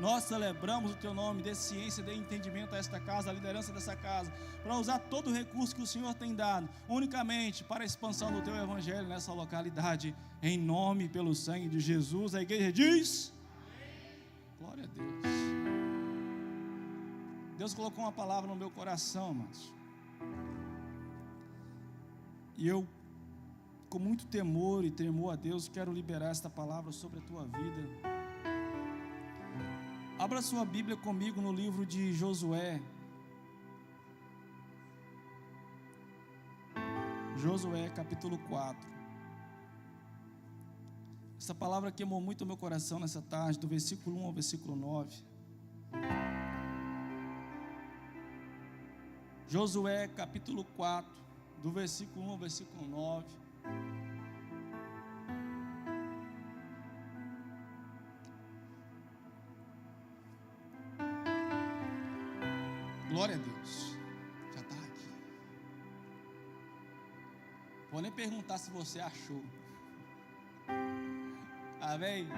Nós celebramos o Teu nome, dê ciência, dê entendimento a esta casa, a liderança dessa casa, para usar todo o recurso que o Senhor tem dado, unicamente para a expansão do Teu Evangelho nessa localidade, em nome e pelo sangue de Jesus. A igreja diz: glória a Deus. Deus colocou uma palavra no meu coração, amados, e eu, com muito temor e temor a Deus, quero liberar esta palavra sobre a tua vida. Abra sua Bíblia comigo no livro de Josué. Josué capítulo 4. Essa palavra queimou muito o meu coração nessa tarde, do versículo 1 ao versículo 9. Josué capítulo 4, do versículo 1 ao versículo 9. Glória a Deus. Já está aqui. Vou nem perguntar se você achou. Amém?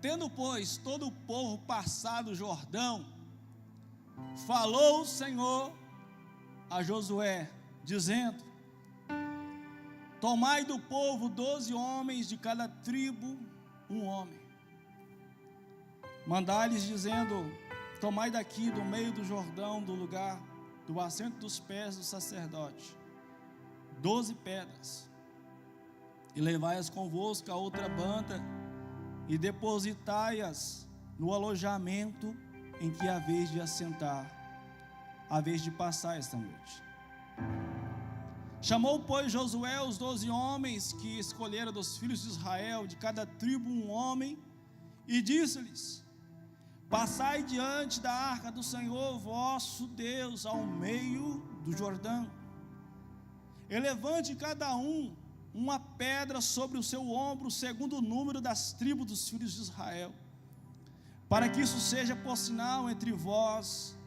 Tendo, pois, todo o povo passado o Jordão, falou o Senhor a Josué, dizendo: tomai do povo 12 homens, de cada tribo um homem. Mandai-lhes, dizendo: tomai daqui do meio do Jordão, do lugar do assento dos pés do sacerdote, 12 pedras, e levai-as convosco a outra banda, e depositai-as no alojamento em que haveis de assentar, haveis de passar esta noite. Chamou, pois, Josué os 12 homens que escolhera dos filhos de Israel, de cada tribo um homem, e disse-lhes: passai diante da arca do Senhor vosso Deus ao meio do Jordão, e levante cada um uma pedra sobre o seu ombro, segundo o número das tribos dos filhos de Israel, para que isso seja por sinal entre vós.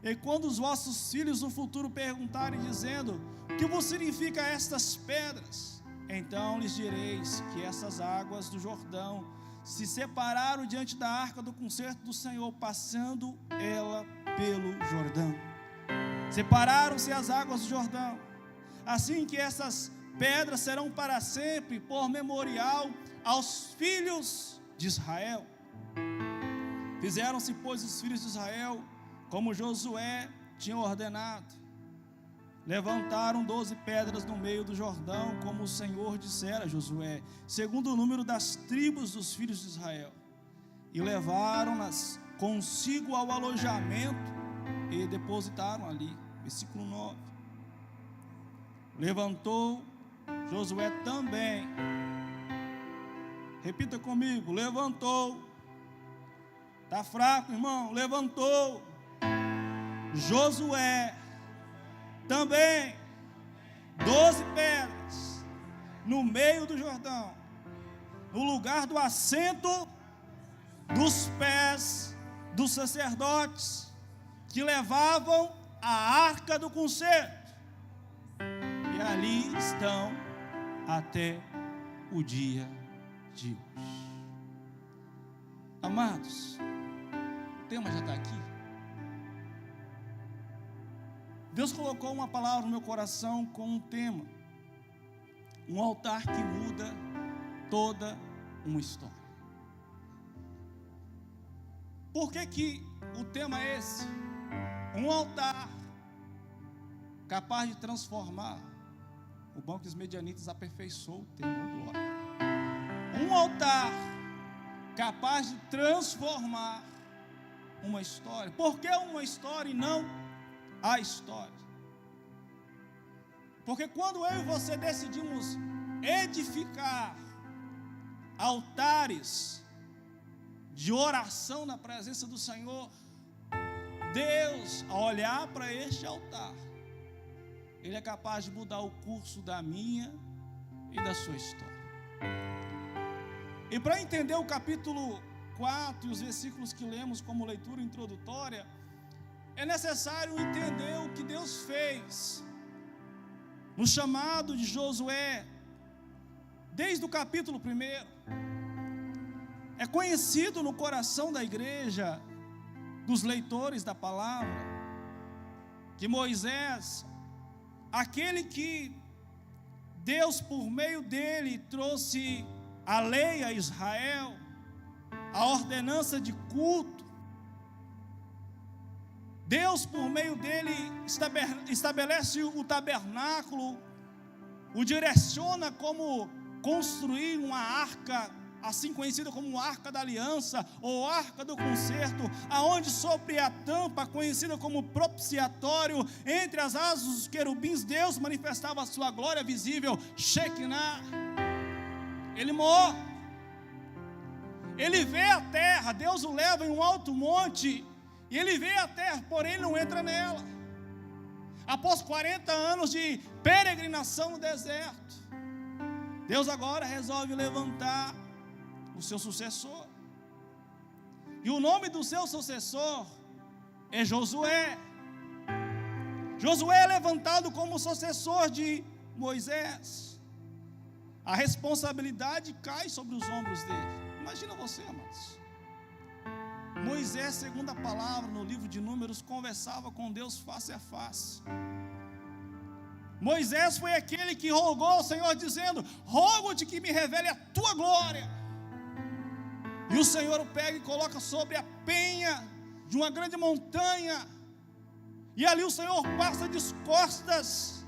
E quando os vossos filhos no futuro perguntarem, dizendo: o que vos significa estas pedras? Então lhes direis que essas águas do Jordão se separaram diante da arca do concerto do Senhor, passando ela pelo Jordão. Separaram-se as águas do Jordão, assim que essas pedras serão para sempre por memorial aos filhos de Israel. Fizeram-se, pois, os filhos de Israel como Josué tinha ordenado. Levantaram 12 pedras no meio do Jordão, como o Senhor dissera a Josué, segundo o número das tribos dos filhos de Israel, e levaram-nas consigo ao alojamento e depositaram ali. Versículo 9. Levantou Josué também, repita comigo: levantou. Está fraco, irmão? Levantou Josué também 12 pedras no meio do Jordão, no lugar do assento dos pés dos sacerdotes que levavam a arca do concerto, e ali estão até o dia de hoje. Amados, o tema já está aqui. Deus colocou uma palavra no meu coração com um tema: um altar que muda toda uma história. Por que o tema é esse? Um altar capaz de transformar. O banco dos medianitas aperfeiçoou o tema, glória. Um altar capaz de transformar uma história. Por que uma história e não a história? Porque quando eu e você decidimos edificar altares de oração na presença do Senhor, Deus, ao olhar para este altar, Ele é capaz de mudar o curso da minha e da sua história. E para entender o capítulo 4 e os versículos que lemos como leitura introdutória, é necessário entender o que Deus fez no chamado de Josué, desde o capítulo 1. É conhecido no coração da igreja, dos leitores da palavra, que Moisés, aquele que Deus por meio dele trouxe a lei a Israel, a ordenança de culto, Deus por meio dele estabelece o tabernáculo, o direciona como construir uma arca, assim conhecida como Arca da Aliança, ou Arca do Concerto, aonde sobre a tampa, conhecida como propiciatório, entre as asas dos querubins, Deus manifestava a sua glória visível, Shekinah. Ele morre, ele vê a terra, Deus o leva em um alto monte, e ele vê a terra, porém ele não entra nela. Após 40 anos de peregrinação no deserto, Deus agora resolve levantar o seu sucessor. E o nome do seu sucessor é Josué. Josué é levantado como sucessor de Moisés. A responsabilidade cai sobre os ombros dele. Imagina você, amados. Moisés, segundo a palavra no livro de Números, conversava com Deus face a face. Moisés foi aquele que rogou ao Senhor, dizendo: rogo-te que me revele a tua glória. E o Senhor o pega e coloca sobre a penha de uma grande montanha, e ali o Senhor passa de costas,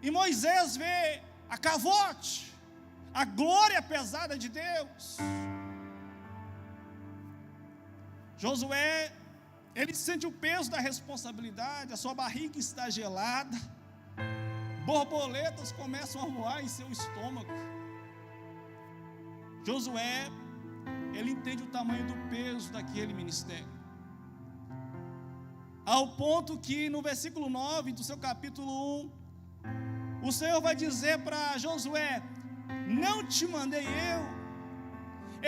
e Moisés vê a cavote, a glória pesada de Deus. Josué, ele sente o peso da responsabilidade, a sua barriga está gelada, borboletas começam a voar em seu estômago. Josué, ele entende o tamanho do peso daquele ministério, ao ponto que no versículo 9 do seu capítulo 1, o Senhor vai dizer para Josué: não te mandei eu,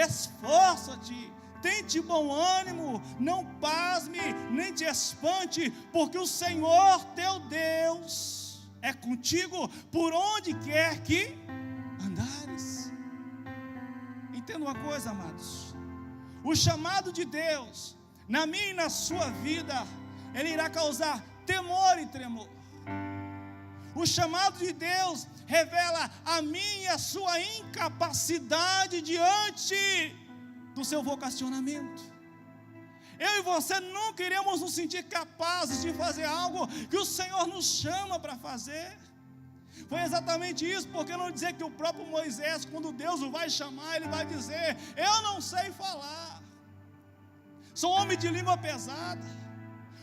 esforça-te, tente bom ânimo, não pasme, nem te espante, porque o Senhor teu Deus é contigo por onde quer que andares. Entenda uma coisa, amados, o chamado de Deus na minha e na sua vida, ele irá causar temor e tremor. O chamado de Deus revela a minha e a sua incapacidade diante do seu vocacionamento. Eu e você nunca iremos nos sentir capazes de fazer algo que o Senhor nos chama para fazer. Foi exatamente isso, porque não dizer que o próprio Moisés, quando Deus o vai chamar, ele vai dizer: eu não sei falar, sou homem de língua pesada.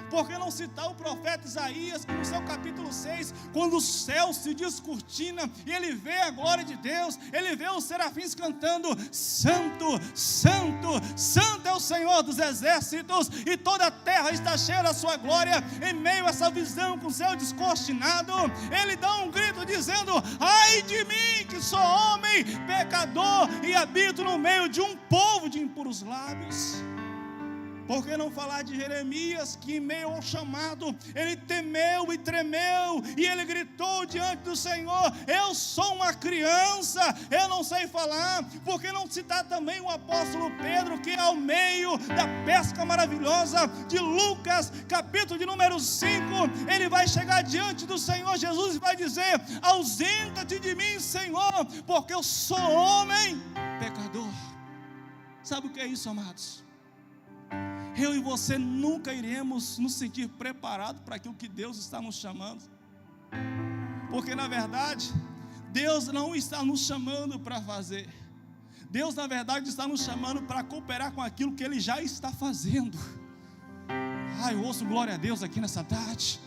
Por que não citar o profeta Isaías, que no seu capítulo 6, quando o céu se descortina e ele vê a glória de Deus, ele vê os serafins cantando: Santo, Santo, Santo é o Senhor dos exércitos, e toda a terra está cheia da sua glória. Em meio a essa visão com o céu descortinado, ele dá um grito dizendo: ai de mim, que sou homem pecador e habito no meio de um povo de impuros lábios. Por que não falar de Jeremias, que em meio ao chamado, ele temeu e tremeu, e ele gritou diante do Senhor: eu sou uma criança, eu não sei falar. Por que não citar também o apóstolo Pedro, que ao meio da pesca maravilhosa de Lucas, capítulo de número 5, ele vai chegar diante do Senhor Jesus e vai dizer: ausenta-te de mim, Senhor, porque eu sou homem pecador. Sabe o que é isso, amados? Eu e você nunca iremos nos sentir preparados para aquilo que Deus está nos chamando, porque na verdade Deus não está nos chamando para fazer, Deus na verdade está nos chamando para cooperar com aquilo que Ele já está fazendo. Eu ouço glória a Deus aqui nessa tarde.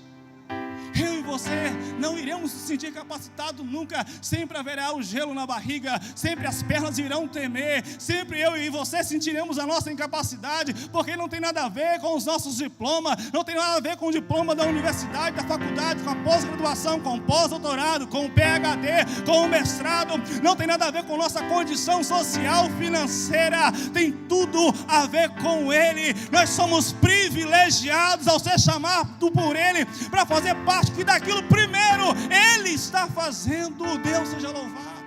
Eu e você não iremos se sentir capacitados nunca. Sempre haverá o gelo na barriga, sempre as pernas irão tremer, sempre eu e você sentiremos a nossa incapacidade, porque não tem nada a ver com os nossos diplomas, não tem nada a ver com o diploma da universidade, da faculdade, com a pós-graduação, com o pós-doutorado, com o PhD, com o mestrado. Não tem nada a ver com nossa condição social, financeira, tem tudo a ver com Ele. Nós somos privilegiados ao ser chamados por Ele para fazer parte que daquilo primeiro Ele está fazendo. Deus seja louvado.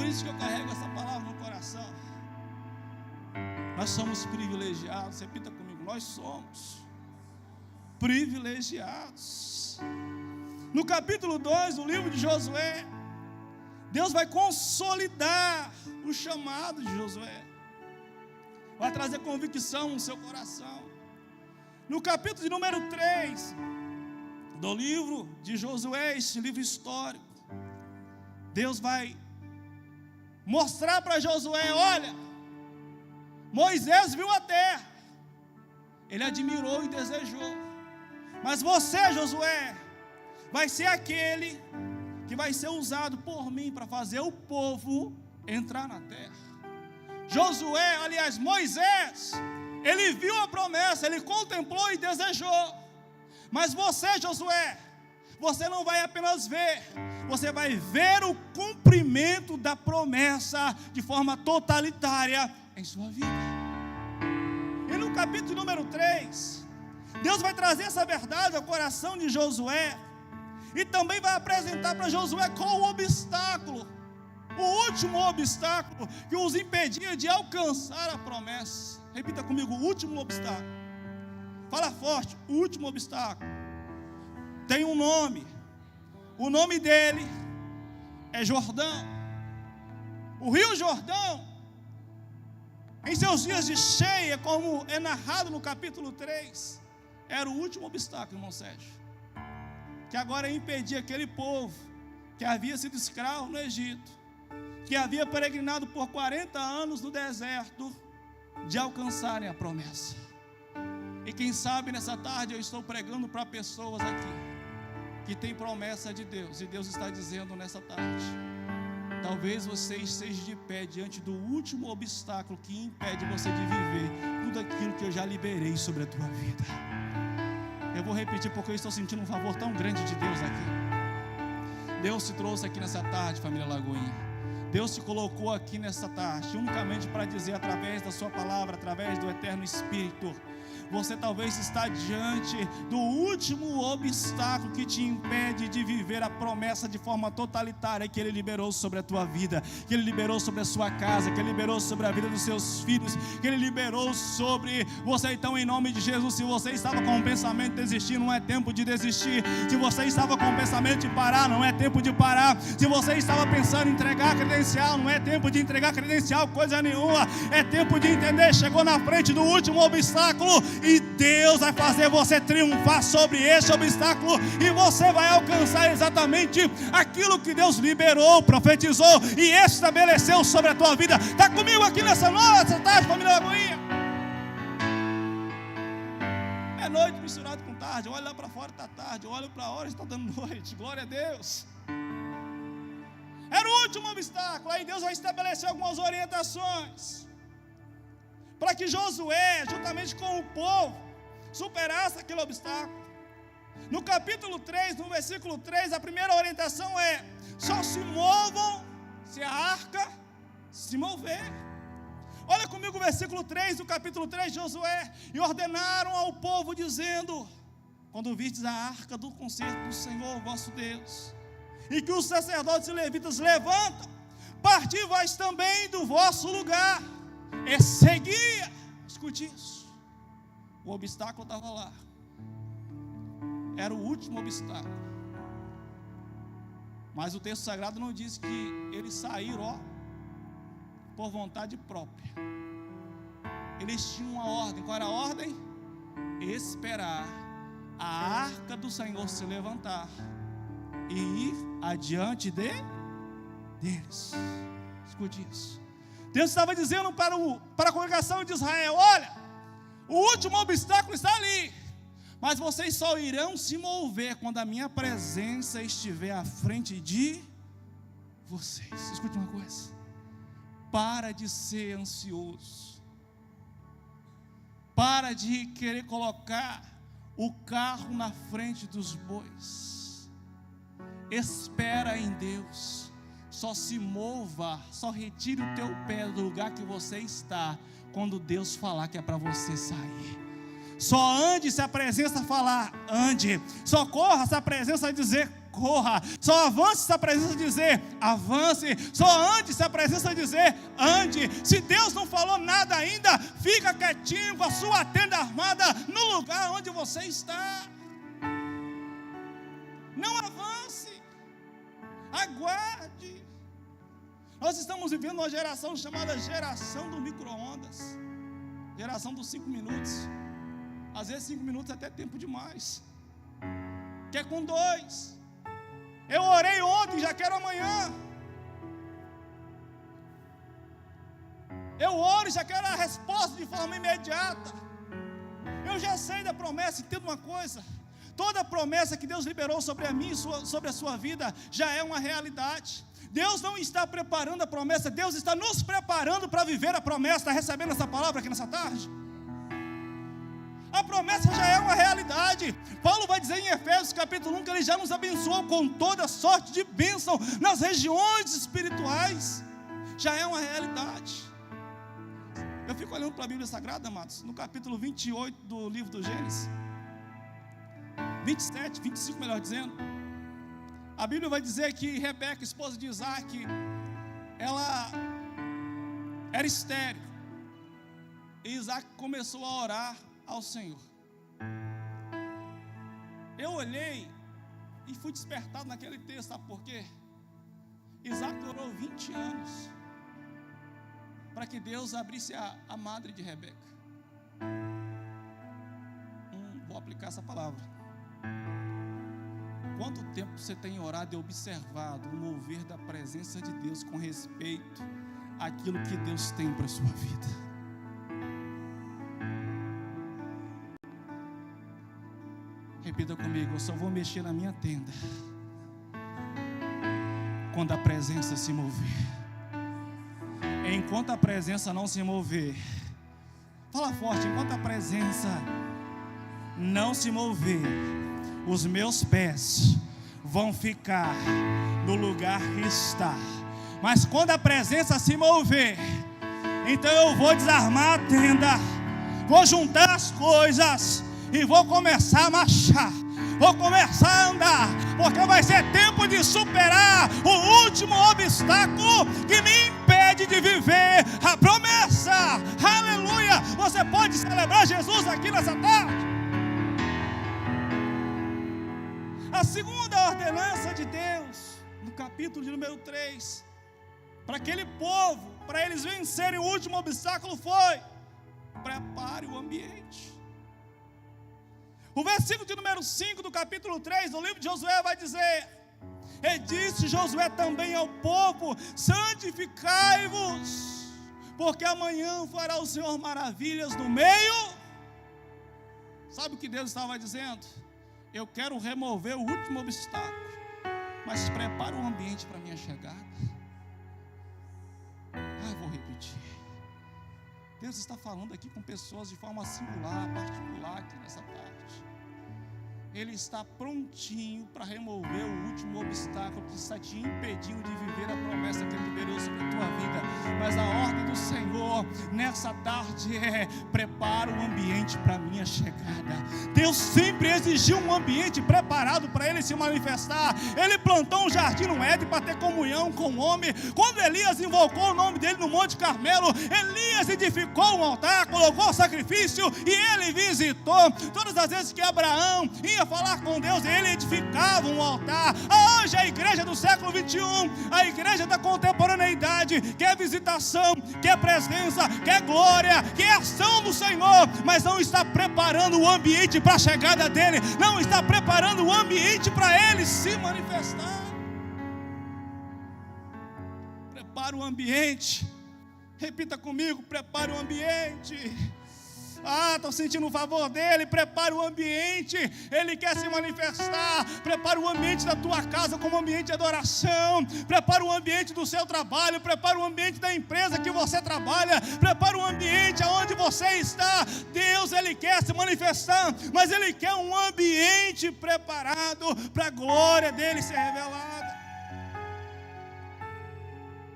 Por isso que eu carrego essa palavra no coração. Nós somos privilegiados. Repita comigo: nós somos privilegiados. No capítulo 2 do livro de Josué, Deus vai consolidar o chamado de Josué, vai trazer convicção no seu coração. No capítulo de número 3 do livro de Josué, este livro histórico, Deus vai mostrar para Josué: olha, Moisés viu a terra, ele admirou e desejou, mas você, Josué, vai ser aquele que vai ser usado por mim para fazer o povo entrar na terra. Josué, aliás, Moisés, ele viu a promessa, ele contemplou e desejou. Mas você, Josué, você não vai apenas ver, você vai ver o cumprimento da promessa de forma totalitária em sua vida. E no capítulo número 3, Deus vai trazer essa verdade ao coração de Josué, e também vai apresentar para Josué qual o obstáculo, o último obstáculo que os impedia de alcançar a promessa. Repita comigo: o último obstáculo. Fala forte: o último obstáculo tem um nome. O nome dele é Jordão. O rio Jordão, em seus dias de cheia, como é narrado no capítulo 3, era o último obstáculo, irmão Sérgio, que agora impedia aquele povo que havia sido escravo no Egito, que havia peregrinado por 40 anos no deserto, de alcançarem a promessa. E quem sabe nessa tarde eu estou pregando para pessoas aqui que tem promessa de Deus, e Deus está dizendo nessa tarde: talvez você esteja de pé diante do último obstáculo que impede você de viver tudo aquilo que eu já liberei sobre a tua vida. Eu vou repetir porque eu estou sentindo um favor tão grande de Deus aqui. Deus te trouxe aqui nessa tarde, família Lagoinha. Deus te colocou aqui nessa tarde unicamente para dizer, através da sua palavra, através do Eterno Espírito, você talvez está diante do último obstáculo que te impede de viver a promessa de forma totalitária que Ele liberou sobre a tua vida, que Ele liberou sobre a sua casa, que Ele liberou sobre a vida dos seus filhos, que Ele liberou sobre você. Então, em nome de Jesus, se você estava com o pensamento de desistir, não é tempo de desistir. Se você estava com o pensamento de parar, não é tempo de parar. Se você estava pensando em entregar credencial, não é tempo de entregar credencial, coisa nenhuma. É tempo de entender, chegou na frente do último obstáculo, e Deus vai fazer você triunfar sobre esse obstáculo, e você vai alcançar exatamente aquilo que Deus liberou, profetizou e estabeleceu sobre a tua vida. Está comigo aqui nessa tarde, família Lagoinha? É noite misturado com tarde. Olha lá para fora, está tarde. Olha para a hora, está dando noite. Glória a Deus. Era o último obstáculo. Aí Deus vai estabelecer algumas orientações para que Josué, juntamente com o povo, superasse aquele obstáculo. No capítulo 3, no versículo 3, a primeira orientação é: só se movam se a arca se mover. Olha comigo o versículo 3 do capítulo 3 de Josué: e ordenaram ao povo, dizendo: quando vistes a arca do concerto do Senhor vosso Deus, e que os sacerdotes e levitas levantam, parti vós também do vosso lugar, e seguia. Escute isso. O obstáculo estava lá. Era o último obstáculo. Mas o texto sagrado não diz que eles saíram, por vontade própria. Eles tinham uma ordem. Qual era a ordem? Esperar a arca do Senhor se levantar e ir adiante deles. Escute isso. Deus estava dizendo para a congregação de Israel: olha, o último obstáculo está ali, mas vocês só irão se mover quando a minha presença estiver à frente de vocês. Escute uma coisa: para de ser ansioso, para de querer colocar o carro na frente dos bois. Espera em Deus. Só se mova, só retire o teu pé do lugar que você está quando Deus falar que é para você sair. Só ande se a presença falar, ande. Só corra se a presença dizer, corra. Só avance se a presença dizer avance. Só ande se a presença dizer ande. Se Deus não falou nada ainda, fica quietinho com a sua tenda armada no lugar onde você está. Não avance, aguarde. Nós estamos vivendo uma geração chamada geração do micro-ondas, geração dos 5 minutos. Às vezes 5 minutos é até tempo demais. Quer com 2. Eu orei ontem, já quero amanhã. Eu oro e já quero a resposta de forma imediata. Eu já sei da promessa, entendo uma coisa: toda promessa que Deus liberou sobre a mim, sobre a sua vida, já é uma realidade. Deus não está preparando a promessa, Deus está nos preparando para viver a promessa. Está recebendo essa palavra aqui nessa tarde? A promessa já é uma realidade. Paulo vai dizer em Efésios capítulo 1 que Ele já nos abençoou com toda sorte de bênção nas regiões espirituais. Já é uma realidade. Eu fico olhando para a Bíblia Sagrada, amados, no capítulo 28 do livro do Gênesis, 27, 25 melhor dizendo, a Bíblia vai dizer que Rebeca, esposa de Isaac, ela era estéril, e Isaac começou a orar ao Senhor. Eu olhei e fui despertado naquele texto, sabe por quê? Isaac orou 20 anos para que Deus abrisse a madre de Rebeca. Vou aplicar essa palavra. Quanto tempo você tem orado e observado o mover da presença de Deus com respeito àquilo que Deus tem para a sua vida? Repita comigo: eu só vou mexer na minha tenda quando a presença se mover. Enquanto a presença não se mover, fala forte, enquanto a presença não se mover, os meus pés vão ficar no lugar que está. Mas quando a presença se mover, então eu vou desarmar a tenda, vou juntar as coisas e vou começar a marchar, vou começar a andar, porque vai ser tempo de superar o último obstáculo que me impede de viver a promessa. Aleluia! Você pode celebrar Jesus aqui nessa tarde. A segunda ordenança de Deus, no capítulo de número 3, para aquele povo, para eles vencerem o último obstáculo, foi: prepare o ambiente. O versículo de número 5 do capítulo 3 do livro de Josué vai dizer: e disse Josué também ao povo: santificai-vos, porque amanhã fará o Senhor maravilhas no meio. Sabe o que Deus estava dizendo? Eu quero remover o último obstáculo, mas prepara o ambiente para a minha chegada. Vou repetir. Deus está falando aqui com pessoas de forma singular, particular aqui nessa tarde. Ele está prontinho para remover o último obstáculo que está te impedindo de viver a promessa que Ele liberou sobre a tua vida. Mas a ordem do Senhor nessa tarde é: prepara o ambiente para a minha chegada. Deus sempre exigiu um ambiente preparado para Ele se manifestar. Ele plantou um jardim no Éden para ter comunhão com o homem. Quando Elias invocou o nome dele no Monte Carmelo, Elias edificou um altar, colocou o sacrifício e ele visitou. Todas as vezes que Abraão ia falar com Deus, ele edificava um altar. Hoje a igreja do século 21, a igreja da contemporaneidade, quer visitação, quer presença, quer glória, quer ação do Senhor, mas não está preparando o ambiente para a chegada dele, não está preparando o ambiente para ele se manifestar. Prepara o ambiente. Repita comigo: prepare o ambiente. Estou sentindo o favor dele. Prepara o ambiente, ele quer se manifestar. Prepara o ambiente da tua casa como ambiente de adoração. Prepara o ambiente do seu trabalho. Prepara o ambiente da empresa que você trabalha. Prepara o ambiente aonde você está. Deus, ele quer se manifestar, mas ele quer um ambiente preparado para a glória dele ser revelada.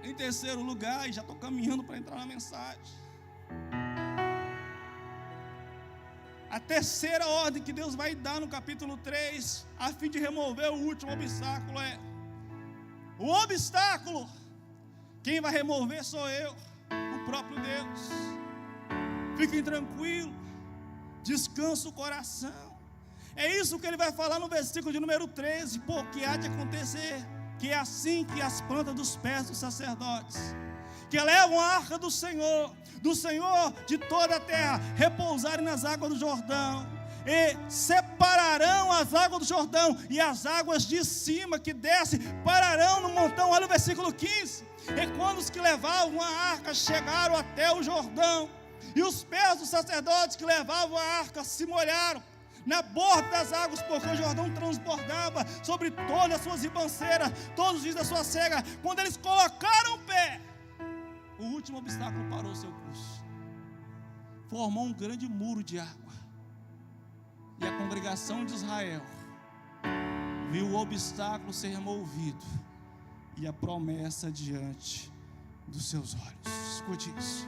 Em terceiro lugar, e já estou caminhando para entrar na mensagem, a terceira ordem que Deus vai dar no capítulo 3, a fim de remover o último obstáculo, é: o obstáculo, quem vai remover sou eu, o próprio Deus. Fiquem tranquilos, descansa o coração. É isso que ele vai falar no versículo de número 13: porque há de acontecer que é assim que as plantas dos pés dos sacerdotes, que levam a arca do Senhor de toda a terra, repousarem nas águas do Jordão, e separarão as águas do Jordão, e as águas de cima que descem pararão no montão. Olha o versículo 15: e quando os que levavam a arca chegaram até o Jordão, e os pés dos sacerdotes que levavam a arca se molharam na borda das águas, porque o Jordão transbordava sobre todas as suas ribanceiras, todos os dias da sua cega. Quando eles colocaram o pé, o último obstáculo parou o seu curso, formou um grande muro de água, e a congregação de Israel viu o obstáculo ser removido e a promessa diante dos seus olhos. Escute isso,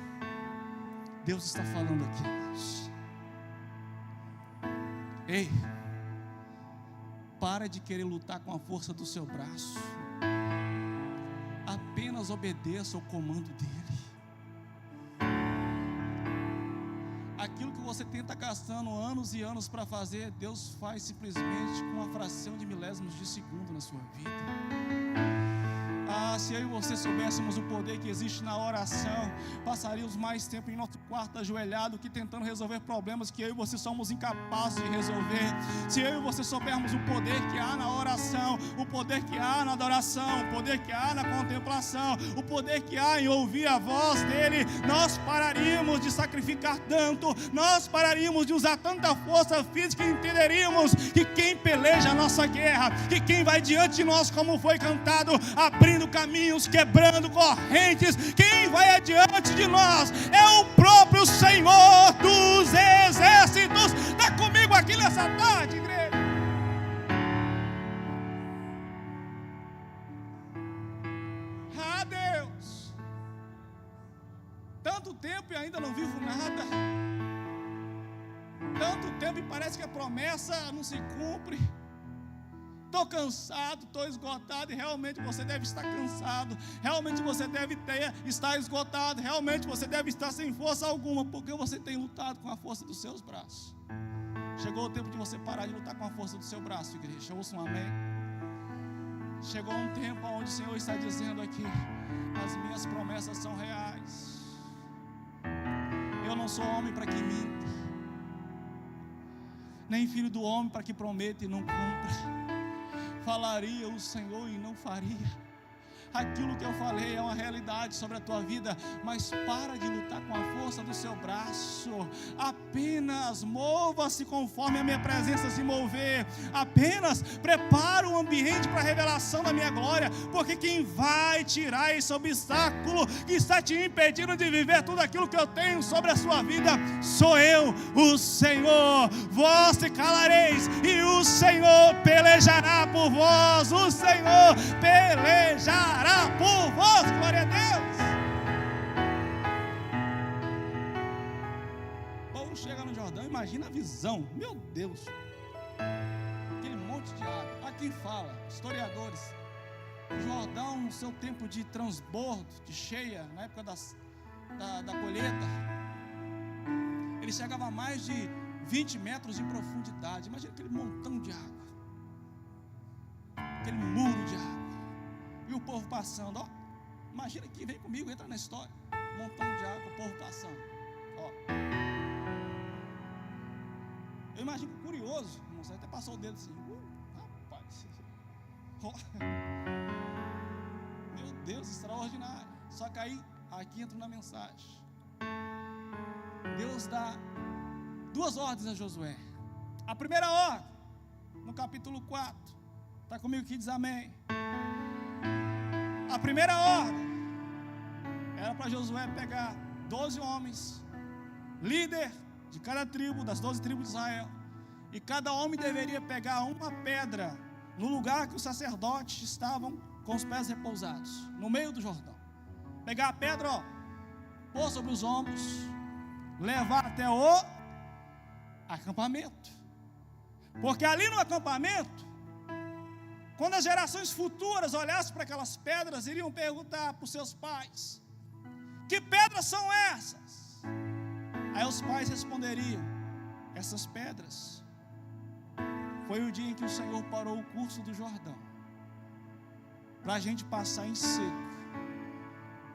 Deus está falando aqui, irmãos. Ei, para de querer lutar com a força do seu braço, apenas obedeça ao comando dele. Aquilo que você tenta gastando anos e anos para fazer, Deus faz simplesmente com uma fração de milésimos de segundo na sua vida. Se eu e você soubéssemos o poder que existe na oração, passaríamos mais tempo em nosso quarto ajoelhado que tentando resolver problemas que eu e você somos incapazes de resolver. Se eu e você soubermos o poder que há na oração, o poder que há na adoração, o poder que há na contemplação, o poder que há em ouvir a voz dele, nós pararíamos de sacrificar tanto, nós pararíamos de usar tanta força física e entenderíamos que quem peleja a nossa guerra, que quem vai diante de nós, como foi cantado, abrindo caminhos, quebrando correntes, quem vai adiante de nós é o próprio Senhor dos exércitos. Está comigo aqui nessa tarde, igreja? Ah, Deus, tanto tempo e ainda não vivo nada, tanto tempo e parece que a promessa não se cumpre. Estou cansado, estou esgotado, e realmente você deve estar cansado, realmente você deve estar esgotado, realmente você deve estar sem força alguma, porque você tem lutado com a força dos seus braços. Chegou o tempo de você parar de lutar com a força do seu braço, igreja. Ouça um amém. Chegou um tempo onde o Senhor está dizendo aqui: as minhas promessas são reais. Eu não sou homem para que minta, nem filho do homem para que prometa e não cumpra. Falaria o Senhor e não faria. Aquilo que eu falei é uma realidade sobre a tua vida, mas para de lutar com a força do seu braço. Apenas mova-se conforme a minha presença se mover. Apenas prepara o ambiente para a revelação da minha glória, porque quem vai tirar esse obstáculo que está te impedindo de viver tudo aquilo que eu tenho sobre a sua vida sou eu, o Senhor. Vós te calareis e o Senhor pelejará por vós. O Senhor pelejará por vós, glória a Deus. Paulo chega no Jordão, imagina a visão, meu Deus, aquele monte de água. Aqui fala, historiadores, o Jordão no seu tempo de transbordo, de cheia, na época da colheita, ele chegava a mais de 20 metros de profundidade. Imagina aquele montão de água, aquele muro de água, e o povo passando, ó. Imagina que vem comigo, entra na história. Um montão de água, o povo passando, ó. Eu imagino curioso, não sei, até passou o dedo assim. Rapaz, ó. Meu Deus, extraordinário. Só que aí, aqui entra na mensagem. Deus dá duas ordens a Josué. A primeira ordem, no capítulo 4. Está comigo aqui, diz amém. A primeira ordem era para Josué pegar 12 homens, líder de cada tribo, das 12 tribos de Israel, e cada homem deveria pegar uma pedra no lugar que os sacerdotes estavam com os pés repousados, no meio do Jordão. Pegar a pedra, ó, pôr sobre os ombros, levar até o Acampamento. Porque ali no acampamento, quando as gerações futuras olhassem para aquelas pedras, iriam perguntar para os seus pais: que pedras são essas? Aí os pais responderiam: essas pedras foi o dia em que o Senhor parou o curso do Jordão, para a gente passar em seco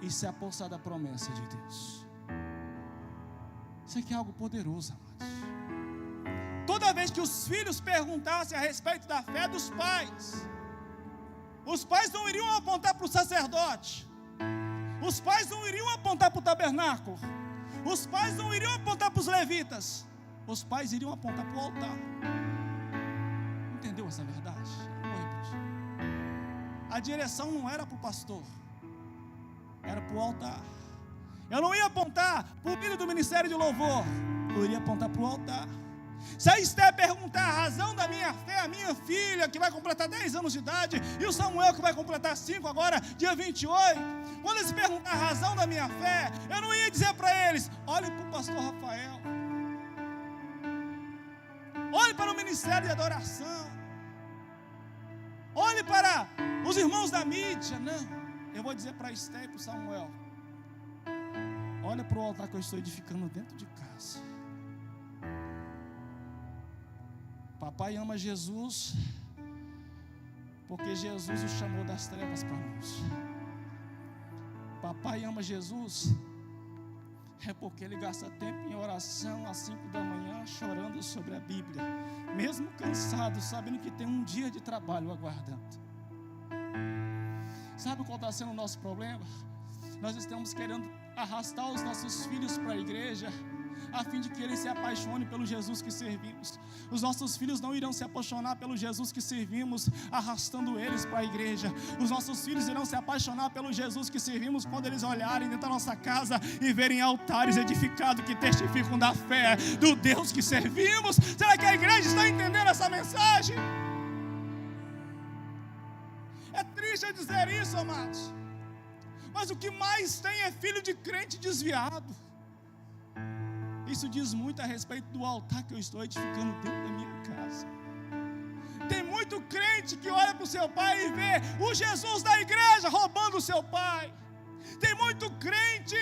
e se apossar da promessa de Deus. Isso aqui é algo poderoso, amados. Toda vez que os filhos perguntassem a respeito da fé dos pais, os pais não iriam apontar para o sacerdote, os pais não iriam apontar para o tabernáculo, os pais não iriam apontar para os levitas, os pais iriam apontar para o altar. Entendeu essa verdade? Vou repetir. A direção não era para o pastor, era para o altar. Eu não ia apontar para o líder do ministério de louvor, eu iria apontar para o altar. Se a Esther perguntar a razão da minha fé, a minha filha que vai completar 10 anos de idade, e o Samuel que vai completar 5 agora, dia 28, quando eles perguntar a razão da minha fé, eu não ia dizer para eles: olhe para o pastor Rafael, olhe para o ministério de adoração, olhe para os irmãos da mídia. Não, eu vou dizer para a Esther e para o Samuel: olha para o altar que eu estou edificando dentro de casa. Papai ama Jesus, porque Jesus o chamou das trevas para a luz. Papai ama Jesus, é porque ele gasta tempo em oração às 5 da manhã, chorando sobre a Bíblia, mesmo cansado, sabendo que tem um dia de trabalho aguardando. Sabe qual está sendo o nosso problema? Nós estamos querendo arrastar os nossos filhos para a igreja, a fim de que eles se apaixonem pelo Jesus que servimos. Os nossos filhos não irão se apaixonar pelo Jesus que servimos arrastando eles para a igreja. Os nossos filhos irão se apaixonar pelo Jesus que servimos quando eles olharem dentro da nossa casa e verem altares edificados que testificam da fé do Deus que servimos. Será que a igreja está entendendo essa mensagem? É triste dizer isso, amados, mas o que mais tem é filho de crente desviado. Isso diz muito a respeito do altar que eu estou edificando dentro da minha casa. Tem muito crente que olha para o seu pai e vê o Jesus da igreja roubando o seu pai. Tem muito crente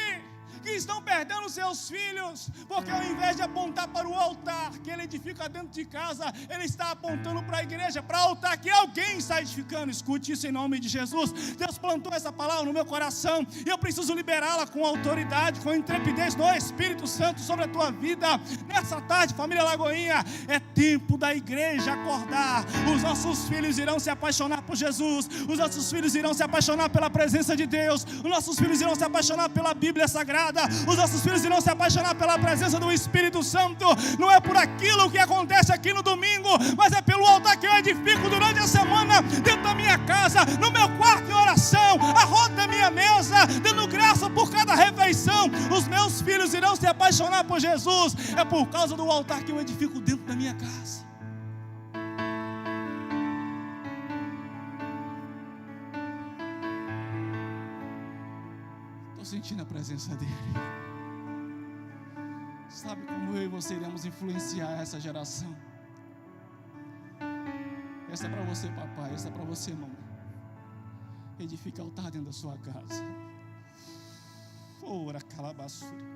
que estão perdendo seus filhos, porque ao invés de apontar para o altar que ele edifica dentro de casa, ele está apontando para a igreja, para o altar que alguém está edificando. Escute isso em nome de Jesus. Deus plantou essa palavra no meu coração e eu preciso liberá-la com autoridade, com intrepidez no Espírito Santo sobre a tua vida. Nessa tarde, família Lagoinha, é tempo da igreja acordar. Os nossos filhos irão se apaixonar por Jesus, os nossos filhos irão se apaixonar pela presença de Deus, os nossos filhos irão se apaixonar pela Bíblia Sagrada, os nossos filhos irão se apaixonar pela presença do Espírito Santo. Não é por aquilo que acontece aqui no domingo, mas é pelo altar que eu edifico durante a semana, dentro da minha casa, no meu quarto em oração, a roda da minha mesa, dando graça por cada refeição. Os meus filhos irão se apaixonar por Jesus, é por causa do altar que eu edifico dentro da minha casa. Sentindo a presença dele. Sabe como eu e você iremos influenciar essa geração? Essa é para você, papai, essa é para você, mamãe. Edifica altar dentro da sua casa. Ora, calabaçura.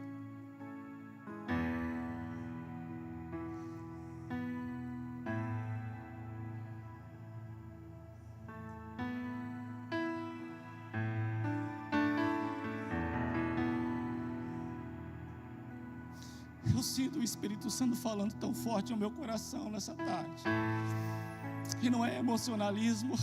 Eu sinto o Espírito Santo falando tão forte no meu coração nessa tarde. E não é emocionalismo.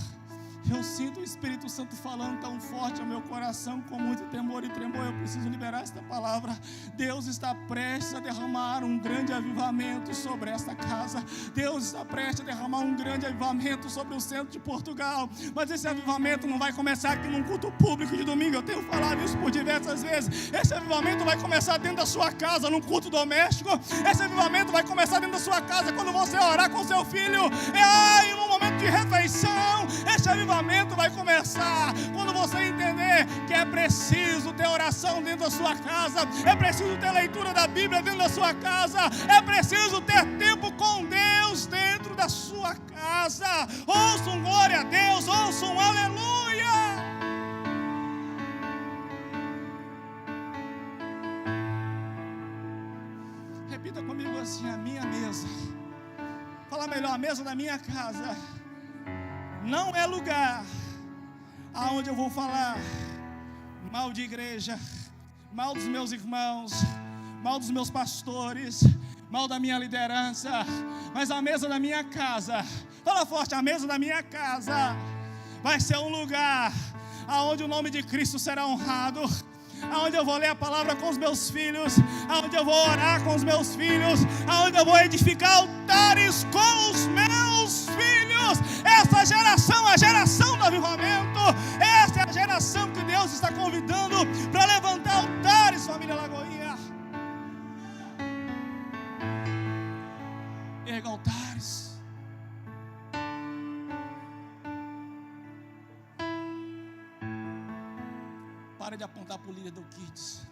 Eu sinto o Espírito Santo falando tão forte ao meu coração, com muito temor e tremor. Eu preciso liberar esta palavra. Deus está prestes a derramar um grande avivamento sobre esta casa. Deus está prestes a derramar um grande avivamento sobre o centro de Portugal. Mas esse avivamento não vai começar aqui num culto público de domingo. Eu tenho falado isso por diversas vezes. Esse avivamento vai começar dentro da sua casa, num culto doméstico. Esse avivamento vai começar dentro da sua casa, quando você orar com seu filho. Em um momento de refeição. Esse avivamento vai começar quando você entender você que é preciso ter oração dentro da sua casa, é preciso ter leitura da Bíblia dentro da sua casa, é preciso ter tempo com Deus dentro da sua casa. Ouça um glória a Deus, ouça um aleluia. Repita comigo assim: a minha mesa. Fala melhor: a mesa da minha casa não é lugar aonde eu vou falar mal de igreja, mal dos meus irmãos, mal dos meus pastores, mal da minha liderança, mas a mesa da minha casa, fala forte: a mesa da minha casa vai ser um lugar aonde o nome de Cristo será honrado, aonde eu vou ler a palavra com os meus filhos, aonde eu vou orar com os meus filhos, aonde eu vou edificar altares com os meus filhos. Essa geração é a geração do avivamento, essa é a geração que Deus está convidando para levantar altares, família Lagoinha. Erga altares. Para de apontar para o líder do Kids.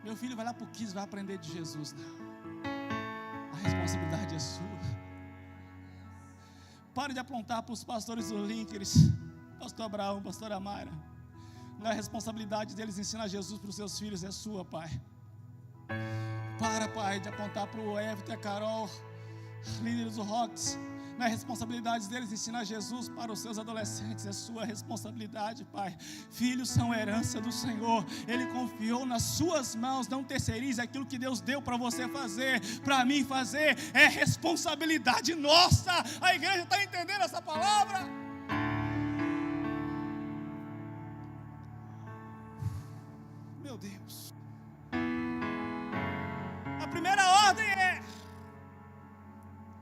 Meu filho vai lá para o Kids, vai aprender de Jesus. Não. A responsabilidade é sua. Pare de apontar para os pastores do Linkers, pastor Abraão, pastora Mayra. Não é a responsabilidade deles ensinar Jesus para os seus filhos, é sua, pai. Para, pai, de apontar para o Everton e a Carol, líderes do Rocks. Não é responsabilidade deles ensinar Jesus para os seus adolescentes, é sua responsabilidade, pai. Filhos são herança do Senhor, Ele confiou nas suas mãos. Não terceirize aquilo que Deus deu para você fazer, para mim fazer, é responsabilidade nossa. A igreja está entendendo essa palavra? Meu Deus. A primeira ordem é: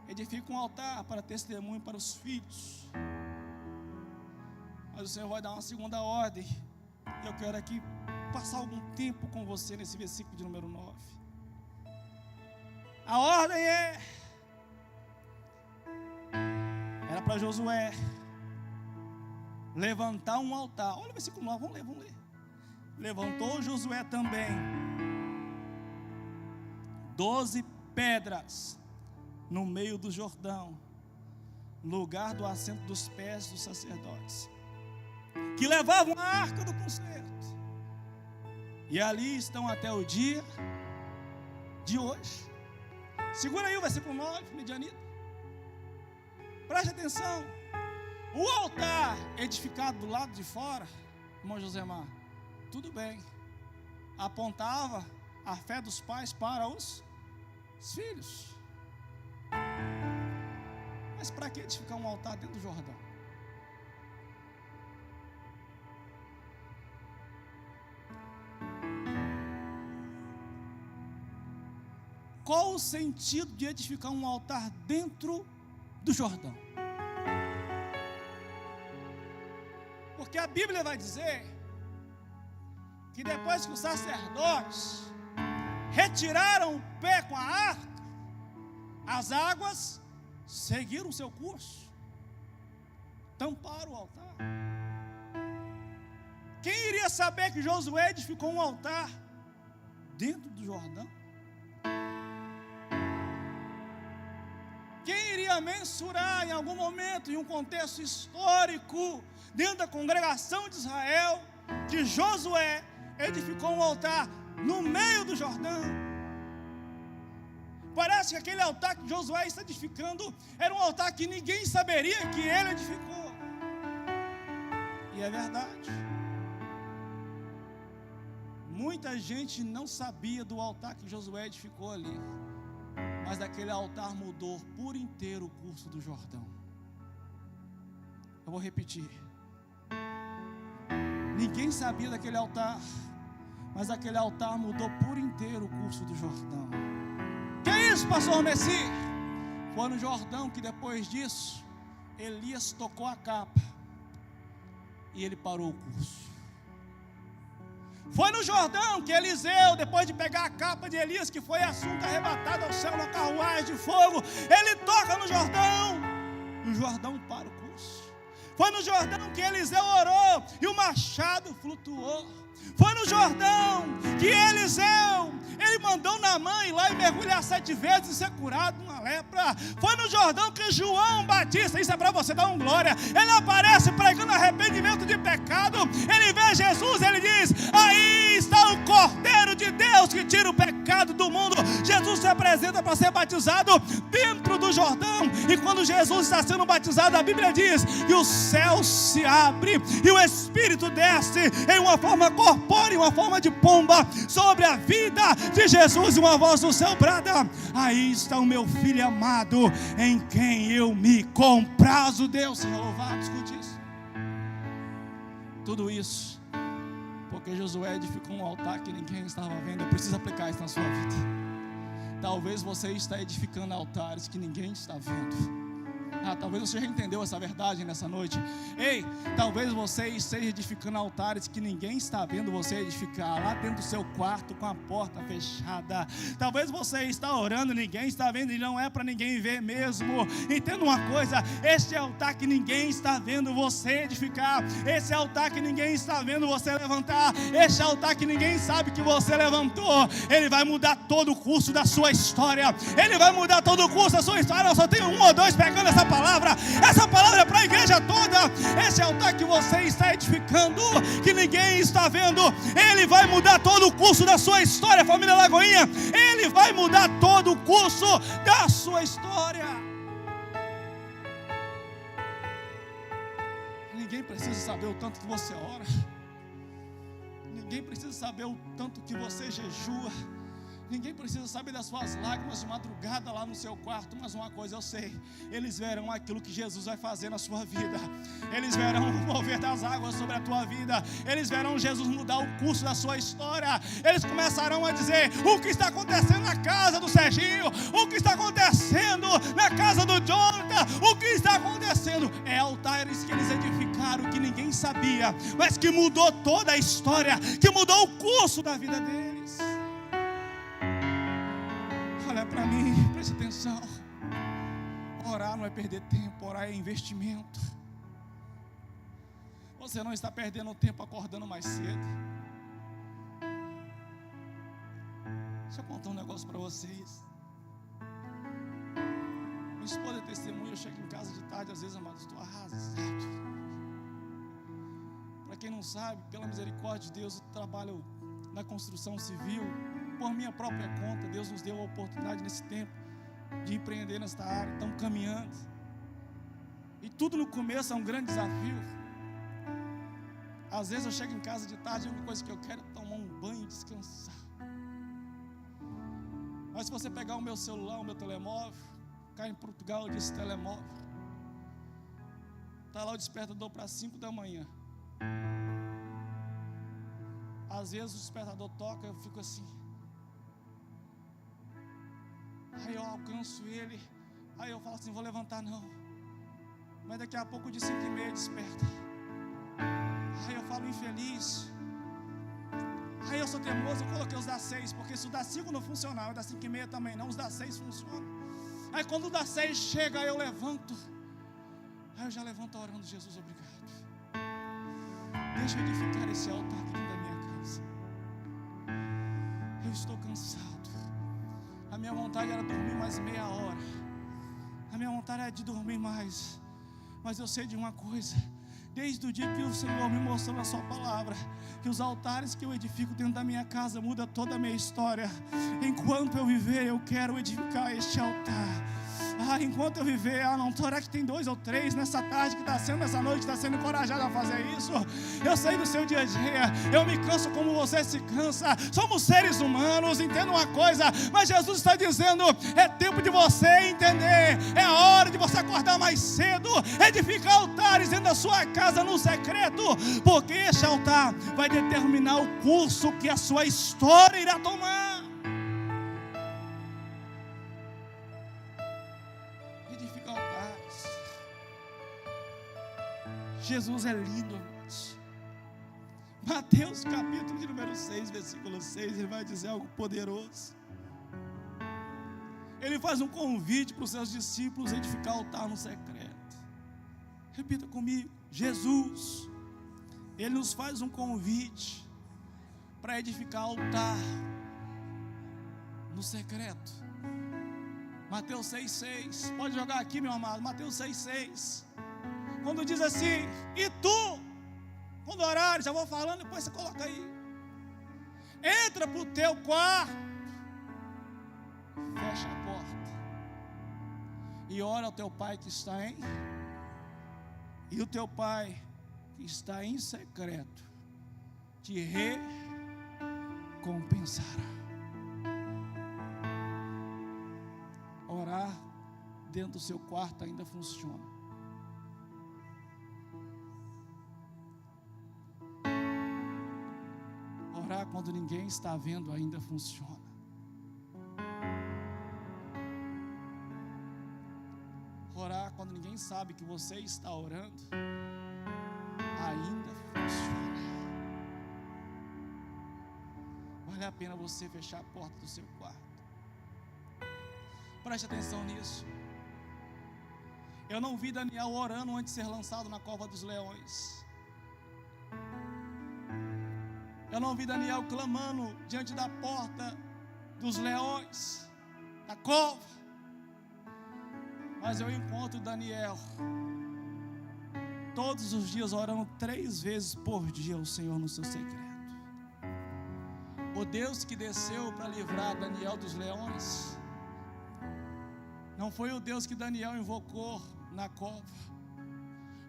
edifica um altar para testemunho para os filhos. Mas o Senhor vai dar uma segunda ordem. E eu quero aqui passar algum tempo com você nesse versículo de número 9. A ordem era para Josué levantar um altar. Olha o versículo 9, vamos ler. Levantou Josué também 12 pedras no meio do Jordão, lugar do assento dos pés dos sacerdotes, que levavam a arca do concerto, e ali estão até o dia de hoje. Segura aí o versículo 9, medianita. Preste atenção. O altar edificado do lado de fora, irmão Josemar, tudo bem, apontava a fé dos pais para os filhos. Mas para que edificar um altar dentro do Jordão? Qual o sentido de edificar um altar dentro do Jordão? Porque a Bíblia vai dizer que depois que os sacerdotes retiraram o pé com a arca, as águas seguiram o seu curso, tamparam o altar. Quem iria saber que Josué edificou um altar dentro do Jordão? Quem iria mensurar em algum momento, em um contexto histórico, dentro da congregação de Israel, que Josué edificou um altar no meio do Jordão? Parece que aquele altar que Josué está edificando era um altar que ninguém saberia que ele edificou. E é verdade. Muita gente não sabia do altar que Josué edificou ali, mas aquele altar mudou por inteiro o curso do Jordão. Eu vou repetir. Ninguém sabia daquele altar, mas aquele altar mudou por inteiro o curso do Jordão. Que é isso, pastor Messi? Foi no Jordão que depois disso Elias tocou a capa e ele parou o curso. Foi no Jordão que Eliseu, depois de pegar a capa de Elias, que foi assunto arrebatado ao céu na carruagem de fogo, ele toca no Jordão e o Jordão para o curso. Foi no Jordão que Eliseu orou e o machado flutuou. Foi no Jordão que Eliseu, ele mandou Naamã ir lá e mergulhar 7 vezes e ser curado de uma lepra. Foi no Jordão que João Batista, isso é para você dar um glória, ele aparece pregando arrependimento de pecado. Ele vê Jesus, ele diz: aí está o Cordeiro de Deus que tira o pecado do mundo. Jesus se apresenta para ser batizado dentro do Jordão. E quando Jesus está sendo batizado, a Bíblia diz que o céu se abre e o Espírito desce em uma forma corpórea, uma forma de pomba sobre a vida de Jesus, e uma voz do céu brada: aí está o meu filho amado, em quem eu me comprazo. Deus seja louvado. Escute isso. Tudo isso porque Josué edificou um altar que ninguém estava vendo. Eu preciso aplicar isso na sua vida. Talvez você está edificando altares que ninguém está vendo. Talvez você já entendeu essa verdade nessa noite. Ei, talvez você esteja edificando altares que ninguém está vendo você edificar, lá dentro do seu quarto com a porta fechada. Talvez você está orando, ninguém está vendo, e não é para ninguém ver mesmo. Entenda uma coisa: este altar que ninguém está vendo você edificar, esse altar que ninguém está vendo você levantar, este altar que ninguém sabe que você levantou, ele vai mudar todo o curso da sua história. Ele vai mudar todo o curso da sua história. Eu só tenho 1 ou 2 pegando essa palavra é para a igreja toda. Esse altar que você está edificando, que ninguém está vendo, ele vai mudar todo o curso da sua história, família Lagoinha. Ele vai mudar todo o curso da sua história. Ninguém precisa saber o tanto que você ora, ninguém precisa saber o tanto que você jejua, ninguém precisa saber das suas lágrimas de madrugada lá no seu quarto. Mas uma coisa eu sei: eles verão aquilo que Jesus vai fazer na sua vida. Eles verão o mover das águas sobre a tua vida. Eles verão Jesus mudar o curso da sua história. Eles começarão a dizer: o que está acontecendo na casa do Serginho? O que está acontecendo na casa do Jonathan? O que está acontecendo? É altares que eles edificaram que ninguém sabia, mas que mudou toda a história, que mudou o curso da vida deles. Olha para mim, preste atenção. Orar não é perder tempo, orar é investimento. Você não está perdendo tempo acordando mais cedo. Deixa eu contar um negócio para vocês. Minha esposa é testemunha. Eu chego em casa de tarde, às vezes, amado, estou arrasado. Para quem não sabe, pela misericórdia de Deus, eu trabalho na construção civil. Por minha própria conta, Deus nos deu a oportunidade nesse tempo de empreender nesta área. Estamos caminhando. E tudo no começo é um grande desafio. Às vezes eu chego em casa de tarde e a única coisa que eu quero é tomar um banho e descansar. Mas se você pegar o meu celular, o meu telemóvel, cá em Portugal eu disse telemóvel, está lá o despertador para 5 da manhã. Às vezes o despertador toca, eu fico assim. Aí eu alcanço ele, aí eu falo assim: vou levantar não. Mas daqui a pouco de 5h30 desperta. Aí eu falo: infeliz. Aí eu sou teimoso, eu coloquei os das 6, porque se o das 5 não funcionava, o das 5h30 também não, os das 6 funcionam. Aí quando o das 6 chega, eu levanto. Aí eu já levanto orando: Jesus, obrigado. Deixa eu edificar esse altar aqui dentro da minha casa. Eu estou cansado. A minha vontade era dormir mais meia hora. A minha vontade era de dormir mais. Mas eu sei de uma coisa: desde o dia que o Senhor me mostrou na sua palavra que os altares que eu edifico dentro da minha casa mudam toda a minha história. Enquanto eu viver, eu quero edificar este altar. Enquanto eu viver, não será que tem 2 ou 3 nessa tarde que está sendo, nessa noite, está sendo encorajado a fazer isso? Eu sei do seu dia a dia, eu me canso como você se cansa, somos seres humanos, entenda uma coisa, mas Jesus está dizendo: é tempo de você entender, é a hora de você acordar mais cedo, edificar altares dentro da sua casa no secreto, porque este altar vai determinar o curso que a sua história irá tomar. Jesus é lindo, amados. Mateus capítulo de número 6, versículo 6, ele vai dizer algo poderoso. Ele faz um convite para os seus discípulos edificar altar no secreto. Repita comigo: Jesus, Ele nos faz um convite para edificar altar no secreto. Mateus 6,6, pode jogar aqui, meu amado, Mateus 6,6, quando diz assim: e tu, quando orares, já vou falando, depois você coloca aí, entra para o teu quarto, fecha a porta, e ora ao teu pai que está em, e o teu pai que está em secreto, te recompensará. Orar dentro do seu quarto ainda funciona. Orar quando ninguém está vendo ainda funciona. Orar quando ninguém sabe que você está orando ainda funciona. Vale a pena você fechar a porta do seu quarto. Preste atenção nisso. Eu não vi Daniel orando antes de ser lançado na cova dos leões. Eu não vi Daniel clamando diante da porta dos leões, da cova. Mas eu encontro Daniel todos os dias orando 3 vezes por dia ao Senhor no seu secreto. O Deus que desceu para livrar Daniel dos leões não foi o Deus que Daniel invocou na cova.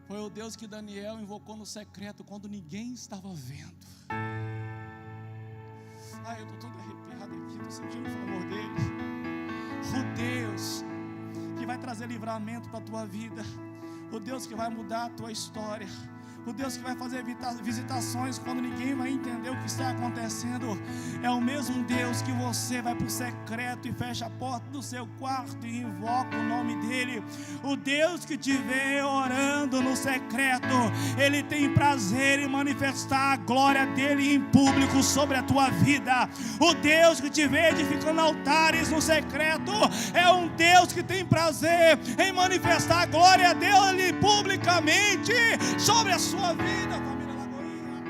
Foi o Deus que Daniel invocou no secreto quando ninguém estava vendo. Eu estou todo arrepiado aqui, estou sentindo o favor dele. O Deus que vai trazer livramento para a tua vida. O Deus que vai mudar a tua história. O Deus que vai fazer visitações quando ninguém vai entender o que está acontecendo. É o mesmo Deus que você vai para o secreto e fecha a porta do seu quarto e invoca o nome dele. O Deus que te vê orando no secreto, Ele tem prazer em manifestar a glória dele em público sobre a tua vida. O Deus que te vê edificando altares no secreto é um Deus que tem prazer em manifestar a glória dele publicamente sobre a sua vida, família Lagoinha.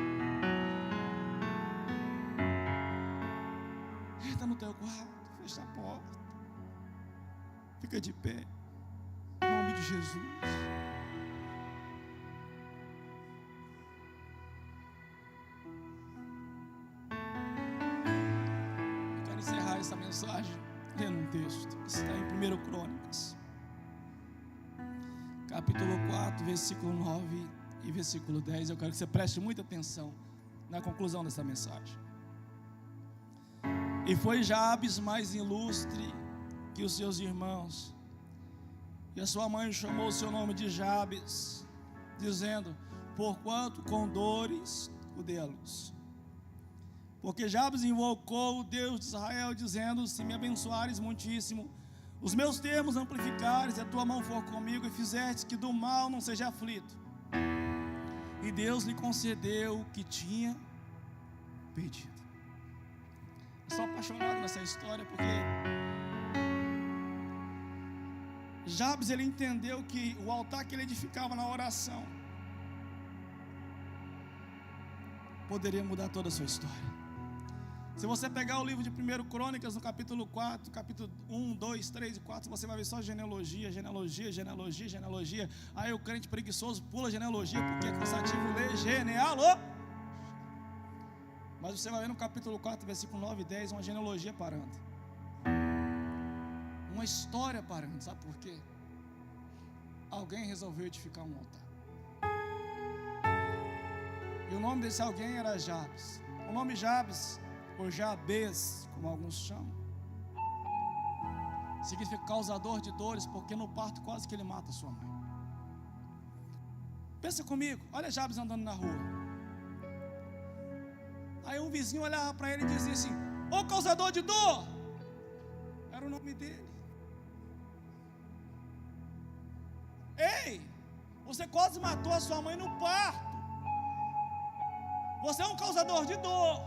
Entra no teu quarto, fecha a porta, fica de pé, em nome de Jesus. Eu quero encerrar essa mensagem lendo um texto que está em 1 Crônicas, capítulo 4, versículo 9 e versículo 10, eu quero que você preste muita atenção na conclusão dessa mensagem. E foi Jabes mais ilustre que os seus irmãos, e a sua mãe chamou o seu nome de Jabes, dizendo: porquanto com dores o dei à luz. Porque Jabes invocou o Deus de Israel, dizendo: se me abençoares muitíssimo, os meus termos amplificares, e a tua mão for comigo, e fizeste que do mal não seja aflito. E Deus lhe concedeu o que tinha pedido. Estou apaixonado nessa história porque Jabes, ele entendeu que o altar que ele edificava na oração poderia mudar toda a sua história. Se você pegar o livro de 1 Crônicas, no capítulo 4, capítulo 1, 2, 3 e 4, você vai ver só genealogia, genealogia, genealogia, genealogia. Aí o crente preguiçoso pula genealogia porque é cansativo ler genealogia. Mas você vai ver no capítulo 4, versículo 9 e 10, uma genealogia parando. Uma história parando, sabe por quê? Alguém resolveu edificar um altar. E o nome desse alguém era Jabes. O nome Jabes, ou Jabes, como alguns chamam, significa causador de dores, porque no parto quase que ele mata sua mãe. Pensa comigo, olha Jabes andando na rua. Aí um vizinho olhava para ele e dizia assim: ô causador de dor! Era o nome dele. Ei, você quase matou a sua mãe no parto. Você é um causador de dor.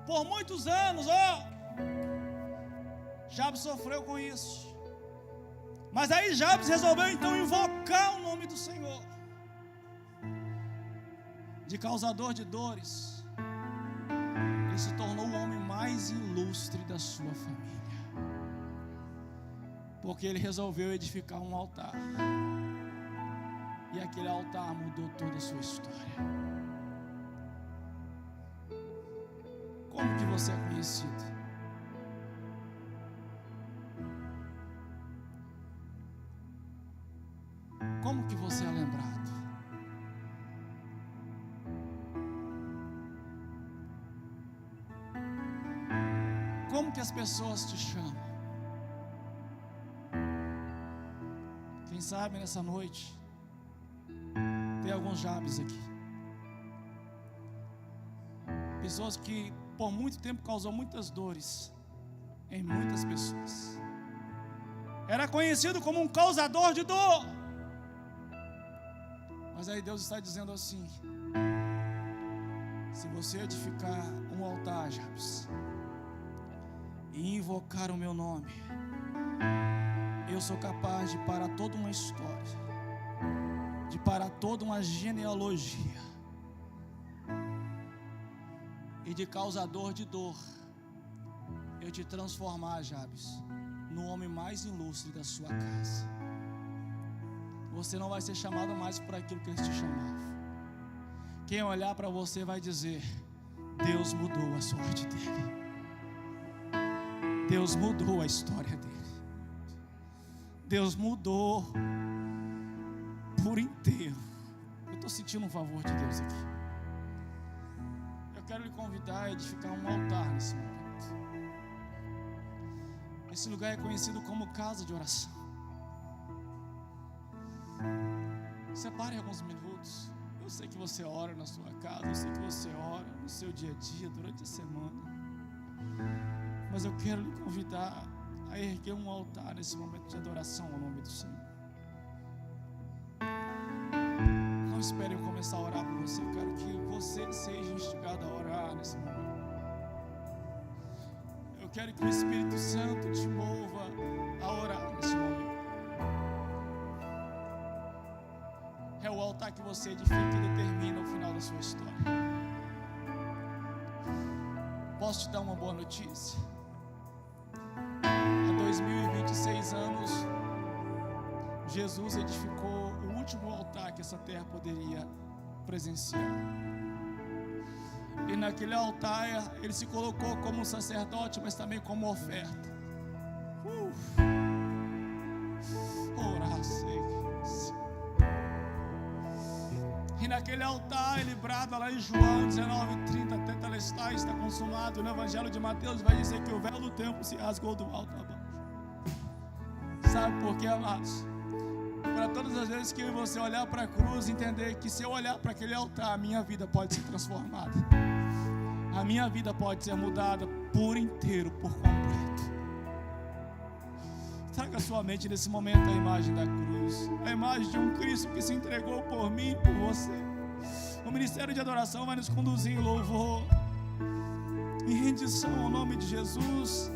Por muitos anos, Jabes sofreu com isso. Mas aí Jabes resolveu então invocar o nome do Senhor. de causador de dores, ele se tornou o homem mais ilustre da sua família, porque ele resolveu edificar um altar, e aquele altar mudou toda a sua história. Como que você é conhecido? Como que você é lembrado? Como que as pessoas te chamam? Quem sabe nessa noite tem alguns Jabes aqui. Pessoas que por muito tempo causou muitas dores em muitas pessoas. Era conhecido como um causador de dor. Mas aí Deus está dizendo assim: se você edificar um altar, Jabes, e invocar o meu nome, eu sou capaz de parar toda uma história, de parar toda uma genealogia, e de causador de dor, eu te transformar, Jabes, no homem mais ilustre da sua casa. Você não vai ser chamado mais por aquilo que eles te chamavam. Quem olhar para você vai dizer: Deus mudou a sorte dele, Deus mudou a história dele, Deus mudou por inteiro. Eu estou sentindo um favor de Deus aqui. Eu quero lhe convidar a edificar um altar nesse momento. Esse lugar é conhecido como casa de oração. Separe alguns minutos. Eu sei que você ora na sua casa, eu sei que você ora no seu dia a dia, durante a semana, mas eu quero lhe convidar a erguer um altar nesse momento de adoração ao nome do Senhor. Não espere eu começar a orar por você. Eu quero que você seja instigado a orar nesse momento. Eu quero que o Espírito Santo te mova a orar nesse momento. É o altar que você edifica e determina o final da sua história. Posso te dar uma boa notícia? Há 2026 anos, Jesus edificou o último altar que essa terra poderia presenciar. E naquele altar ele se colocou como um sacerdote, mas também como oferta. E naquele altar ele brada lá em João 19:30, tetelestai, está consumado. No Evangelho de Mateus vai dizer que o véu do templo se rasgou do alto a baixo. Sabe por quê, amados? Para todas as vezes que eu e você olhar para a cruz, entender que se eu olhar para aquele altar, a minha vida pode ser transformada, a minha vida pode ser mudada por inteiro, por completo. Traga à sua mente nesse momento a imagem da cruz, a imagem de um Cristo que se entregou por mim e por você. O ministério de adoração vai nos conduzir em louvor, em rendição ao nome de Jesus.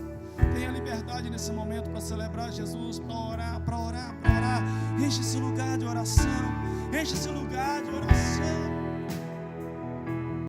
Tenha liberdade nesse momento para celebrar Jesus, para orar, para orar, para orar. Enche esse lugar de oração, enche esse lugar de oração.